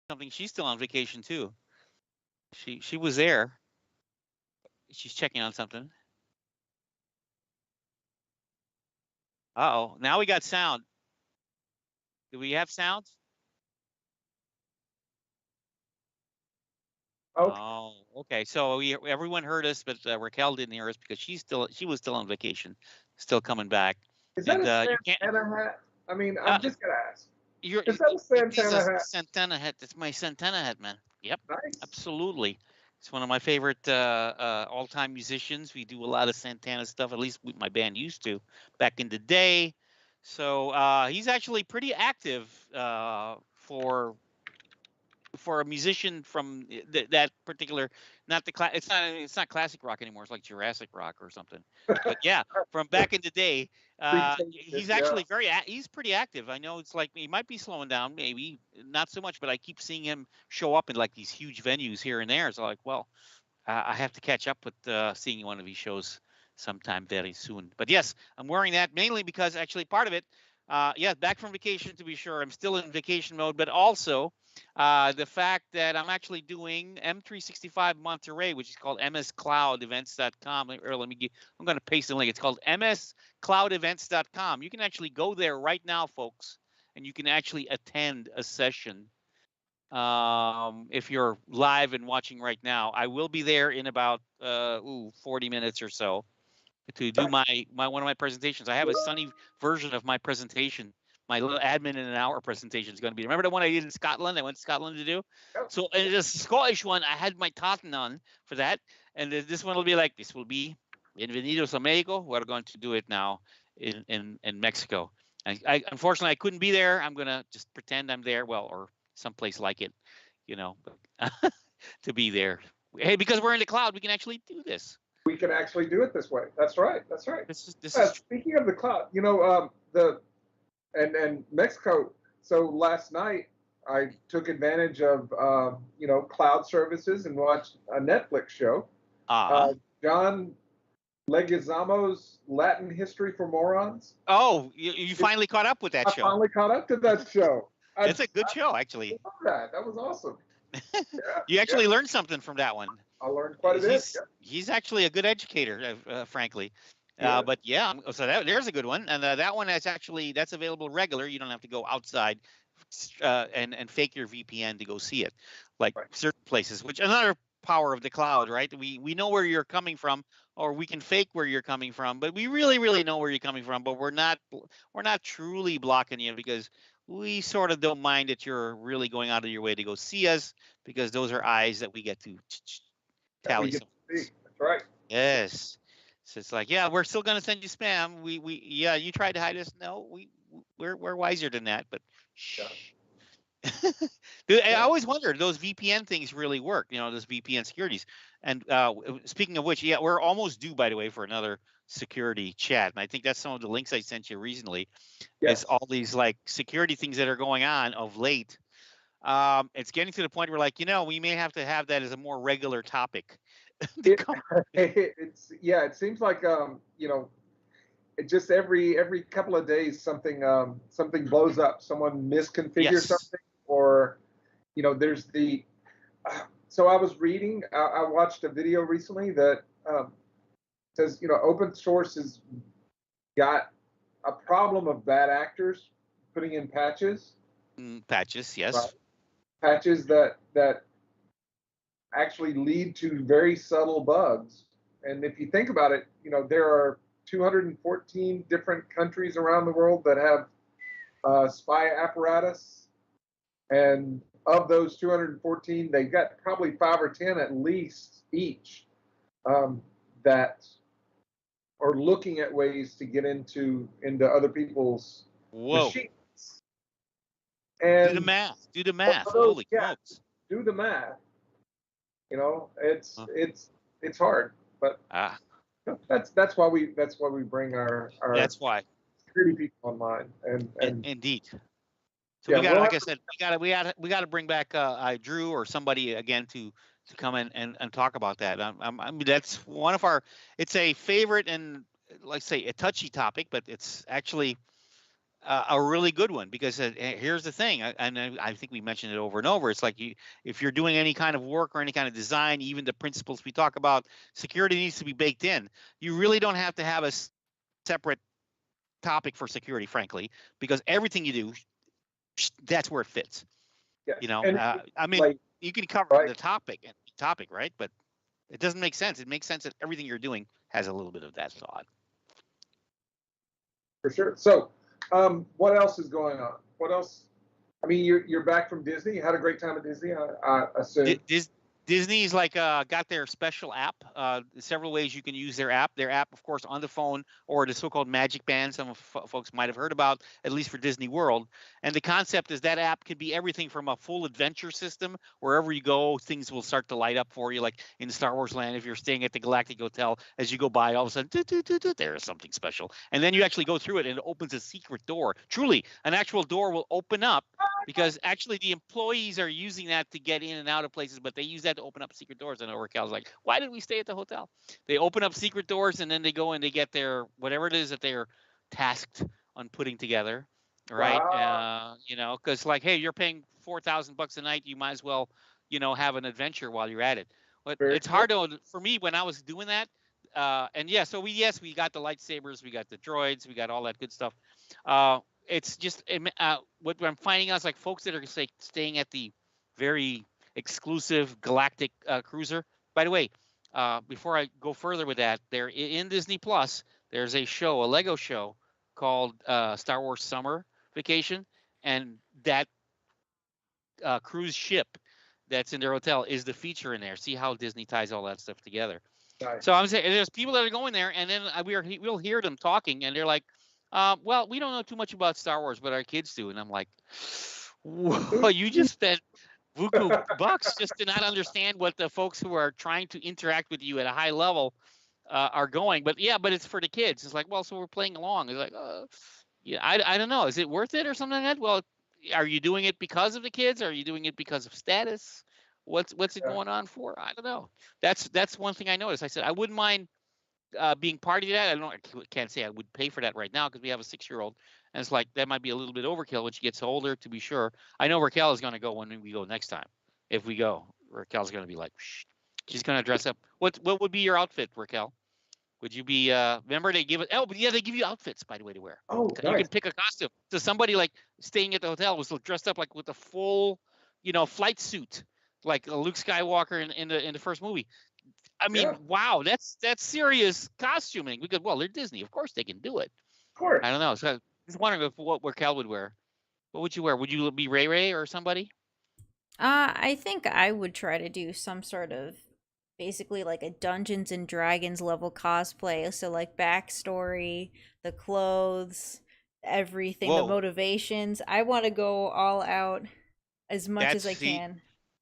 something. She's still on vacation too. She was there. She's checking on something. Uh-oh. Now we got sound. Do we have sound? Okay. Oh, okay. So everyone heard us, but Raquel didn't hear us because she was still on vacation, still coming back. Is that And a you can't. Santana hat? I mean, Uh, I'm just gonna ask. you're Is that a it is a Santana hat? Santana hat. That's my Santana hat, man. Yep, Nice. absolutely. It's one of my favorite all-time musicians. We do a lot of Santana stuff. At least my band used to back in the day. So he's actually pretty active for a musician from that particular, not the class. It's not classic rock anymore. It's like Jurassic rock or something. But yeah, from back in the day, he's Yeah. actually he's pretty active. I know it's like he might be slowing down, maybe not so much, but I keep seeing him show up in like these huge venues here and there. So like, well, I have to catch up with seeing one of these shows sometime very soon. But yes, I'm wearing that mainly because actually part of it, yeah, back from vacation to be sure. I'm still in vacation mode, but also the fact that I'm actually doing M365 Monterey, which is called mscloudevents.com. Or I'm going to paste the link. It's called mscloudevents.com. You can actually go there right now, folks, and you can actually attend a session if you're live and watching right now. I will be there in about 40 minutes or so to do my one of my presentations. I have a sunny version of my presentation. My little admin in an hour presentation is going to be. Remember the one I did in Scotland? I went to Scotland to do. So and the Scottish one, I had my tartan on for that, and this one will be like this. Will be Bienvenidos a Mexico. We're going to do it now in Mexico. Unfortunately I couldn't be there. I'm gonna just pretend I'm there. Well, or someplace like it, but to be there. Hey, because we're in the cloud, we can actually do this. We can actually do it this way. That's right. That's right. This is Speaking of the cloud, and Mexico. So last night I took advantage of cloud services and watched a Netflix show. John Leguizamo's Latin History for Morons. Oh, you finally caught up with that show. I finally caught up to that show. It's a good show, actually. I love that. That was awesome. You actually learned something from that one. I learned quite a bit. He's actually a good educator, frankly. But yeah, so there's a good one, and that one that's available regular. You don't have to go outside and fake your VPN to go see it, like certain places. Which another power of the cloud, right? We know where you're coming from, or we can fake where you're coming from, but we really know where you're coming from. But we're not truly blocking you because we sort of don't mind that you're really going out of your way to go see us, because those are eyes that we get to tally. That's right. Yes. So it's like, yeah, we're still gonna send you spam. Yeah, you tried to hide us. No, we're wiser than that. But shh. Dude, I always wondered those VPN things really work. Those VPN securities. And speaking of which, yeah, we're almost due, by the way, for another security chat. And I think that's some of the links I sent you recently. Yes. It's all these like security things that are going on of late. It's getting to the point where, like, we may have to have that as a more regular topic. It seems like it just every couple of days something blows up. Someone misconfigures something, or there's the. So I was reading. I watched a video recently that says open source has got a problem of bad actors putting in patches. Patches, yes. Right? Patches that actually lead to very subtle bugs. And if you think about it, there are 214 different countries around the world that have spy apparatus. And of those 214, they've got probably 5 or 10 at least each that are looking at ways to get into other people's machines. And do the math. Holy smokes. Do the math. It's hard, but that's why we bring our that's why security people online and indeed. So we got, like I said, we got to bring back Drew or somebody again to come in and talk about that. I mean, that's one of our. It's a favorite and, like say, a touchy topic, but it's actually a really good one, because here's the thing, I think we mentioned it over and over. It's like if you're doing any kind of work or any kind of design, even the principles we talk about, security needs to be baked in. You really don't have to have a separate topic for security, frankly, because everything you do, that's where it fits. Yes. You know, And I mean, like, you can cover right, the topic, right? But it doesn't make sense. It makes sense that everything you're doing has a little bit of that thought. for sure. So, what else is going on? What else? I mean, you're back from Disney. You had a great time at Disney, I assume. Disney's like got their special app. Several ways you can use their app. Their app, of course, on the phone, or the so-called Magic Band. Some folks might have heard about, at least for Disney World. And the concept is that app could be everything from a full adventure system. Wherever you go, things will start to light up for you. Like in Star Wars Land, if you're staying at the Galactic Hotel, as you go by, all of a sudden, there is something special. And then you actually go through it, and it opens a secret door. Truly, an actual door will open up, because actually the employees are using that to get in and out of places, but they use that to open up secret doors. I know Raquel's like, why did we stay at the hotel? They open up secret doors, and then they go and they get their whatever it is that they're tasked on putting together, right? Wow. You know, because like, hey, you're paying $4,000 a night, you might as well, you know, have an adventure while you're at it. But Very it's cool. hard for me when I was doing that. And yeah, so we got the lightsabers, we got the droids, we got all that good stuff. It's just what I'm finding out is like folks that are staying at the very exclusive Galactic cruiser. By the way, before I go further with that, there in Disney Plus, there's a show, a Lego show called Star Wars Summer Vacation, and that cruise ship that's in their hotel is the feature in there. See how Disney ties all that stuff together. So Nice. I'm saying there's people that are going there, and then we'll hear them talking, and they're like, "Well, we don't know too much about Star Wars, but our kids do." And I'm like, "Whoa, you just spent buku bucks just to not understand what the folks who are trying to interact with you at a high level are going." But yeah, but it's for the kids. It's like, well, so we're playing along. It's like, yeah, I don't know. Is it worth it or something like that? Well, are you doing it because of the kids? Are you doing it because of status? What's it Yeah. going on for? I don't know. That's one thing I noticed. I said I wouldn't mind being part of that. I can't say I would pay for that right now because we have a 6-year-old, and it's like that might be a little bit overkill when she gets older. To be sure, I know Raquel is going to go when we go next time. If we go, Raquel's going to be like, shh. She's going to dress up. What would be your outfit, Raquel? Would you be? Remember they give it? Oh, but yeah, they give you outfits, by the way, to wear. Oh, You nice. can pick a costume. So somebody like staying at the hotel was dressed up like with a full, flight suit, like Luke Skywalker in the first movie. I Yeah, mean, of wow, that's serious costuming. Because well, they're Disney, of course they can do it. I don't course. know. So I was just wondering what Raquel would wear. What would you wear? Would you be Ray Ray or somebody? I think I would try to do some sort of basically like a Dungeons and Dragons level cosplay. So like backstory, the clothes, everything, the Whoa, motivations. I want to go all out as much that's as I see, can.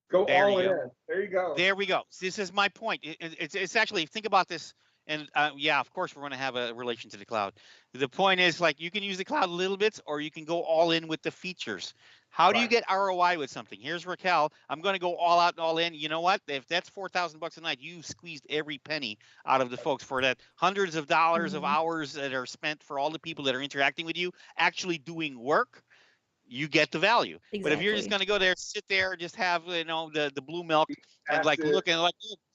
Go there all you in. go. There you go. There we go. This is my point. It's actually, think about this, and yeah, of course we're going to have a relation to the cloud. The point is like you can use the cloud little bits, or you can go all in with the features. How do you Right. get ROI with something? Here's Raquel. I'm going to go all out and all in. You know what? If that's $4,000 a night, you squeezed every penny out of the folks for that. Hundreds of dollars of Hmm. hours that are spent for all the people that are interacting with you, actually doing work, you get the value. But if you're just Exactly. going to go there, sit there, just have the blue milk, and like Passive. looking like,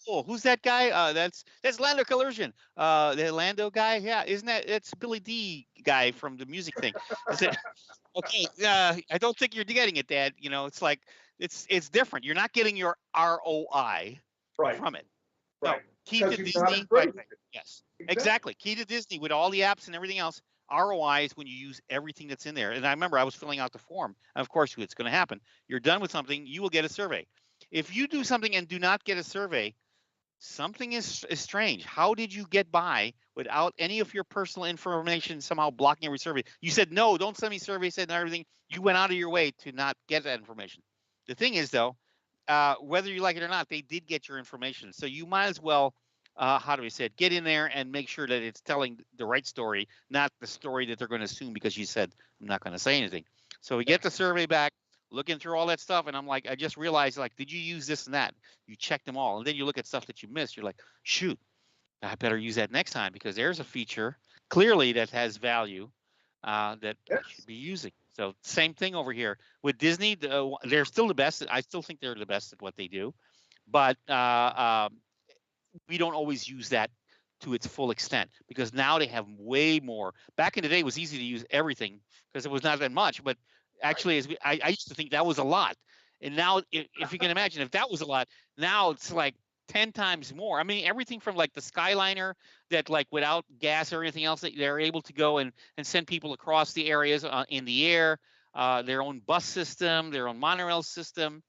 oh, who's that guy? That's Lando Calrissian. The Lando guy, yeah, isn't that it's Billy D guy from the music thing? Is it okay? I don't think you're getting it, Dad. You know, it's like it's different. You're not getting your ROI Right. from it. No, Right. key to Because you've not Disney, by the embraced way. it. Yes, Exactly. exactly. Key to Disney with all the apps and everything else. ROI is when you use everything that's in there. And I remember I was filling out the form. And of course, it's going to happen. You're done with something, you will get a survey. If you do something and do not get a survey, something is strange. How did you get by without any of your personal information somehow blocking every survey? You said, no, don't send me surveys and everything. You went out of your way to not get that information. The thing is, though, whether you like it or not, they did get your information. So you might as well, how do we say it, get in there and make sure that it's telling the right story, not the story that they're going to assume because you said, I'm not going to say anything. So we get the survey back, looking through all that stuff, and I'm like, I just realized, like, did you use this and that? You check them all. And then you look at stuff that you missed. You're like, shoot, I better use that next time because there's a feature clearly that has value. that I Yes. should be using. So same thing over here with Disney. They're still the best. I still think they're the best at what they do, but we don't always use that to its full extent because now they have way more. Back in the day, it was easy to use everything because it was not that much. But actually, I used to think that was a lot, and now if you can imagine, if that was a lot, now it's like 10 times more. I mean, everything from like the Skyliner that like without gas or anything else, that they're able to go and send people across the areas in the air. Their own bus system, their own monorail system.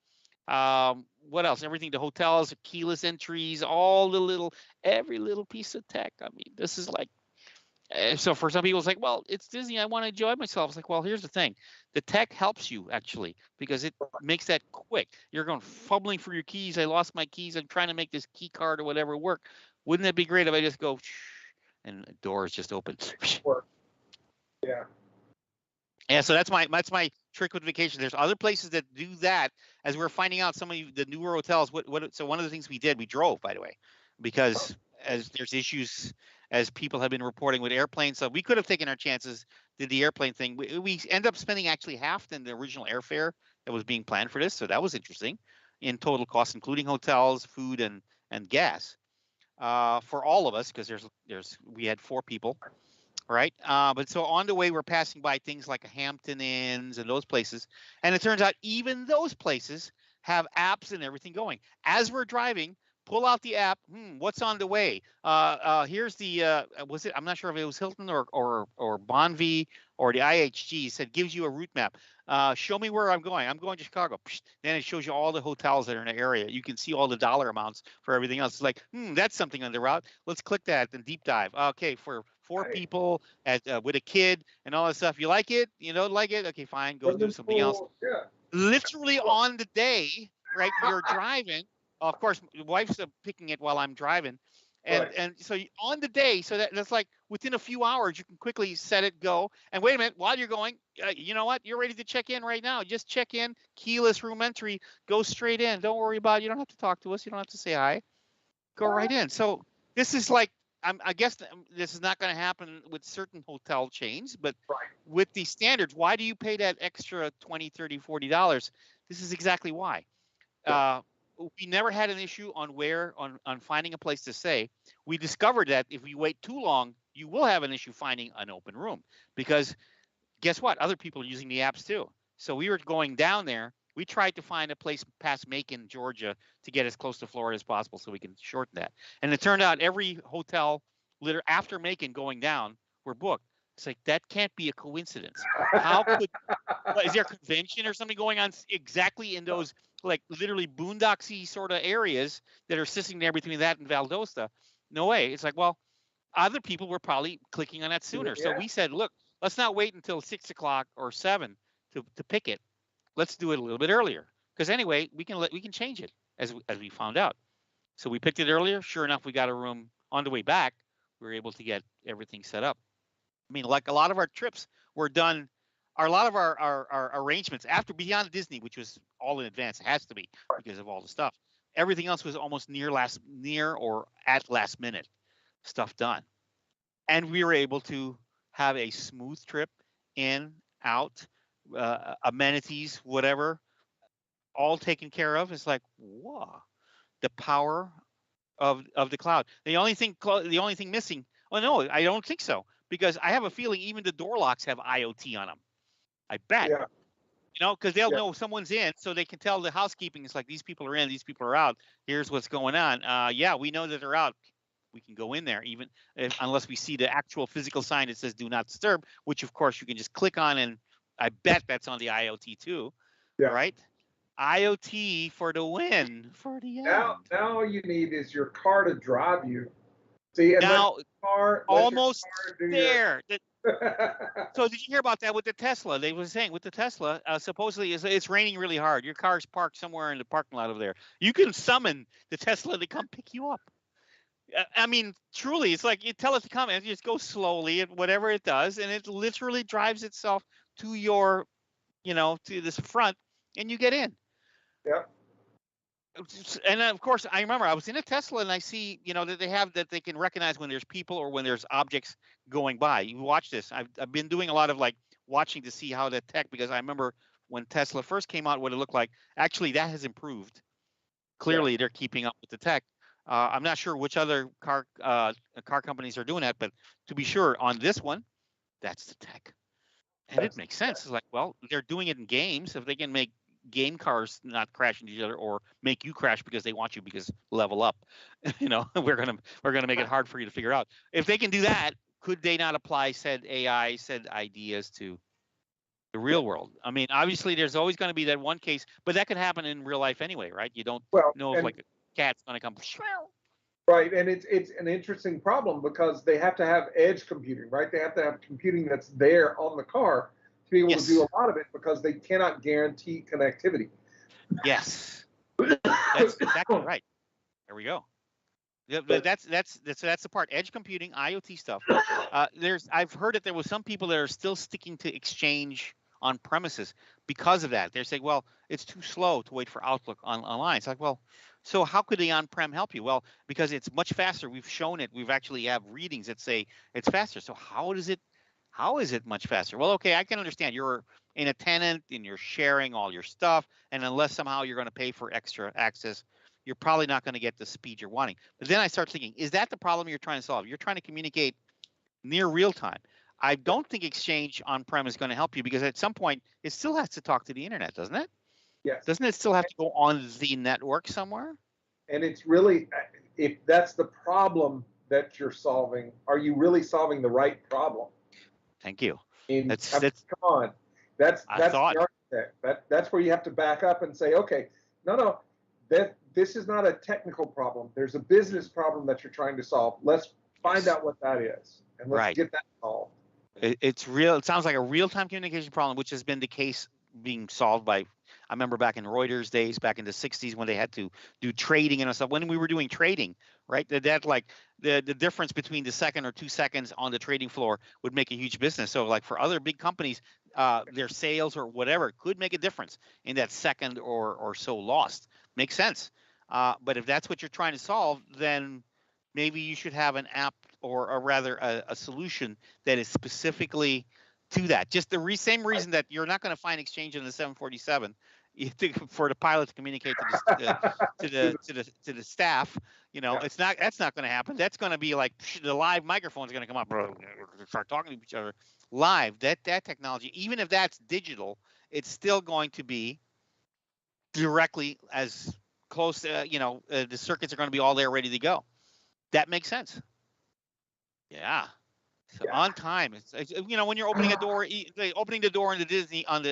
What else? Everything, the hotels, keyless entries, all the every little piece of tech. I mean, this is like, so for some people, it's like, well, it's Disney. I want to enjoy myself. It's like, well, here's the thing. The tech helps you actually because it makes that quick. You're going fumbling for your keys. I lost my keys. I'm trying to make this key card or whatever work. Wouldn't it be great if I just go and the doors just open? Yeah. Yeah, so that's my trick with vacation. There's other places that do that. As we're finding out, some of the newer hotels. So one of the things we did, we drove, by the way, because as there's issues, as people have been reporting with airplanes, so we could have taken our chances, did the airplane thing. We end up spending actually half than the original airfare that was being planned for this. So that was interesting, in total cost, including hotels, food, and gas, for all of us, because we had 4 people. Right. But so on the way, we're passing by things like a Hampton Inns and those places. And it turns out even those places have apps and everything going. As we're driving, pull out the app. What's on the way? Here's the, was it, I'm not sure if it was Hilton or Bonvi or the IHG, said gives you a route map. Show me where I'm going. I'm going to Chicago. Then it shows you all the hotels that are in the area. You can see all the dollar amounts for everything else. It's like, that's something on the route. Let's click that and deep dive. Okay, for 4 people with a kid and all that stuff. You like it? You don't like it? Okay, fine. Go do something else. Yeah. Literally on the day, right? You're driving. Of course, the wife's picking it while I'm driving. And so on the day, so that's like within a few hours, you can quickly set it, go. And wait a minute, while you're going, you know what? You're ready to check in right now. Just check in, keyless room entry, go straight in. Don't worry about it. You don't have to talk to us. You don't have to say hi. Go right in. So this is like, I guess this is not going to happen with certain hotel chains, but with the standards, why do you pay that extra $20, $30, $40? This is exactly why. We never had an issue on finding a place to stay. We discovered that if we wait too long, you will have an issue finding an open room because guess what? Other people are using the apps too. So we were going down there. We tried to find a place past Macon, Georgia, to get as close to Florida as possible so we can shorten that. And it turned out every hotel after Macon going down were booked. It's like, that can't be a coincidence. How could, is there a convention or something going on exactly in those like literally boondocksy sort of areas that are sitting there between that and Valdosta? No way. It's like, well, other people were probably clicking on that sooner. So we said, look, let's not wait until 6 o'clock or 7 to pick it. Let's do it a little bit earlier. Because anyway, we can change it as we found out. So we picked it earlier. Sure enough, we got a room on the way back. We were able to get everything set up. I mean, like a lot of our trips were done, a lot of our arrangements after Beyond Disney, which was all in advance, it has to be because of all the stuff. Everything else was almost near or at last minute stuff done. And we were able to have a smooth trip in, out, amenities, whatever, all taken care of. It's like, wow, the power of the cloud. The only thing missing. Well, no, I don't think so because I have a feeling even the door locks have IoT on them. I bet. Yeah. You know, because they'll know someone's in, so they can tell the housekeeping. It's like these people are in, these people are out. Here's what's going on. Yeah, we know that they're out. We can go in there even unless we see the actual physical sign that says "Do not disturb," which of course you can just click on, and I bet that's on the IoT too. Yeah. Right? IoT for the win, for the end. Now all you need is your car to drive you. See, and now almost there. So did you hear about that with the Tesla? They were saying with the Tesla, supposedly it's raining really hard. Your car's parked somewhere in the parking lot over there. You can summon the Tesla to come pick you up. I mean, truly, it's like you tell it to come and just go slowly and whatever it does, and it literally drives itself to your, to this front, and you get in. Yep. And of course, I remember I was in a Tesla and I see, that they have that they can recognize when there's people or when there's objects going by. You watch this. I've been doing a lot of like watching to see how the tech, because I remember when Tesla first came out, what it looked like. Actually, that has improved. Clearly, they're keeping up with the tech. I'm not sure which other car companies are doing that, but to be sure, on this one, that's the tech. And it makes sense. It's like, well, they're doing it in games. If they can make game cars not crash into each other or make you crash because they want you, because level up, we're gonna make it hard for you to figure out. If they can do that, could they not apply said AI, said ideas to the real world? I mean, obviously, there's always going to be that one case, but that could happen in real life anyway, right? You don't know if like a cat's going to come. Right, and it's an interesting problem because they have to have edge computing, right? They have to have computing that's there on the car to be able to do a lot of it, because they cannot guarantee connectivity. Yes, that's exactly right. There we go. Yeah, but that's the part. Edge computing, IoT stuff. I've heard that there was some people that are still sticking to Exchange on premises because of that. They're saying, well, it's too slow to wait for Outlook online. It's like, well, so how could the on-prem help you? Well, because it's much faster. We've shown it. We've actually have readings that say it's faster. So how is it much faster? Well, okay, I can understand. You're in a tenant and you're sharing all your stuff, and unless somehow you're going to pay for extra access, you're probably not going to get the speed you're wanting. But then I start thinking, is that the problem you're trying to solve? You're trying to communicate near real time. I don't think Exchange on-prem is going to help you, because at some point it still has to talk to the internet, doesn't it? Yes. Doesn't it still have to go on the network somewhere? And it's really, if that's the problem that you're solving, are you really solving the right problem? Thank you. That's come on. That's the architect. That's where you have to back up and say, okay, no, this is not a technical problem. There's a business problem that you're trying to solve. Let's find out what that is, and let's get that solved. It's real. It sounds like a real-time communication problem, which has been the case being solved by, I remember back in Reuters days, back in the 60s, when they had to do trading and stuff. When we were doing trading, right, that like the difference between the second or 2 seconds on the trading floor would make a huge business. So like for other big companies, their sales or whatever could make a difference in that second or so lost. Makes sense. But if that's what you're trying to solve, then maybe you should have an app, or rather a solution that is specifically to that. Just the same reason that you're not going to find Exchange in the 747 for the pilot to communicate to the staff. It's not. That's not going to happen. That's going to be like the live microphone is going to come up, start talking to each other live. That technology, even if that's digital, it's still going to be directly as close. The circuits are going to be all there, ready to go. That makes sense. Yeah. So on time. It's when you're opening a door, opening the door into Disney on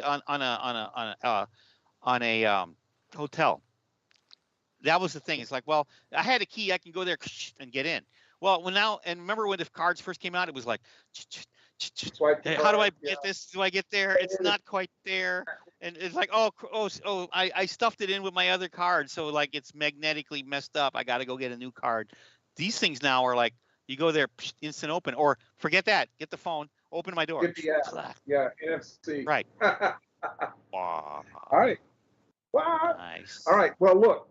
a hotel. That was the thing. It's like, well, I had a key. I can go there and get in. Well, and remember when the cards first came out, it was like, how do I get this? Do I get there? It's not quite there. And it's like, I stuffed it in with my other card, so like it's magnetically messed up. I got to go get a new card. These things now are like, you go there, instant open, or forget that. Get the phone, open my door. Get the app. Yeah, NFC. Right. All right. Wow. Nice. All right. Well, look,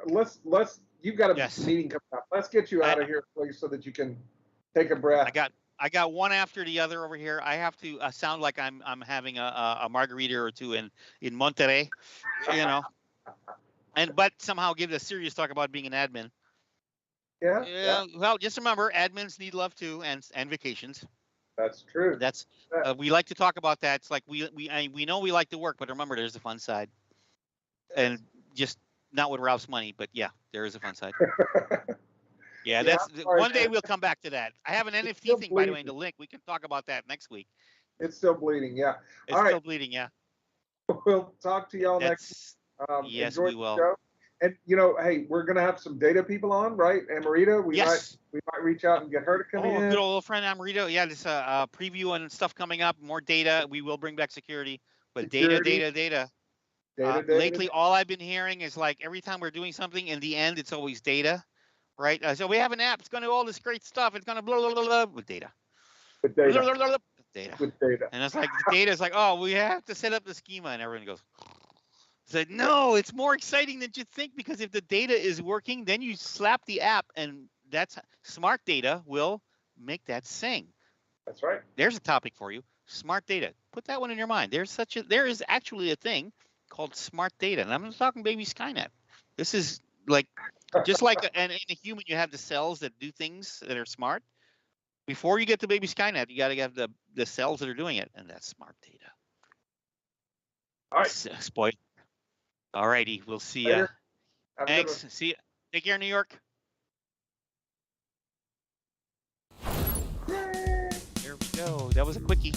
let's. You've got a meeting coming up. Let's get you out of here, please, so that you can take a breath. I got one after the other over here. I have to sound like I'm having a margarita or two in Monterrey, but somehow give a serious talk about being an admin. Yeah. Well, just remember, admins need love too, and vacations. That's true. That's we like to talk about that. It's like we know we like to work, but remember, there's the fun side, and just not with Ralph's money, but yeah, there is a fun side. Yeah, that's one day we'll come back to that. I have an NFT thing, by the way, in the link. We can talk about that next week. It's still bleeding, yeah. It's still bleeding, yeah. We'll talk to y'all next. Yes, we will. Show. And hey, we're gonna have some data people on, right? Amarita, we might reach out and get her to come in. Good old friend Amarita. Yeah, this preview and stuff coming up. More data. We will bring back security, but data. Lately, all I've been hearing is like every time we're doing something, in the end, it's always data, right? So we have an app. It's going to do all this great stuff. It's going to blah blah blah blah with data. With data. Blah, blah, blah, blah, With data. And it's like the data is like, oh, we have to set up the schema, and everyone goes. Said, no, it's more exciting than you think, because if the data is working, then you slap the app, and that's smart data will make that sing. That's right. There's a topic for you. Smart data. Put that one in your mind. There is actually a thing called smart data, and I'm not talking baby Skynet. This is like just like in a human, you have the cells that do things that are smart. Before you get to baby Skynet, you got to have the cells that are doing it, and that's smart data. All right. Spoil. All righty, we'll see you. Later. Have a good Thanks. one. See you. Take care, New York. Yay. There we go. That was a quickie.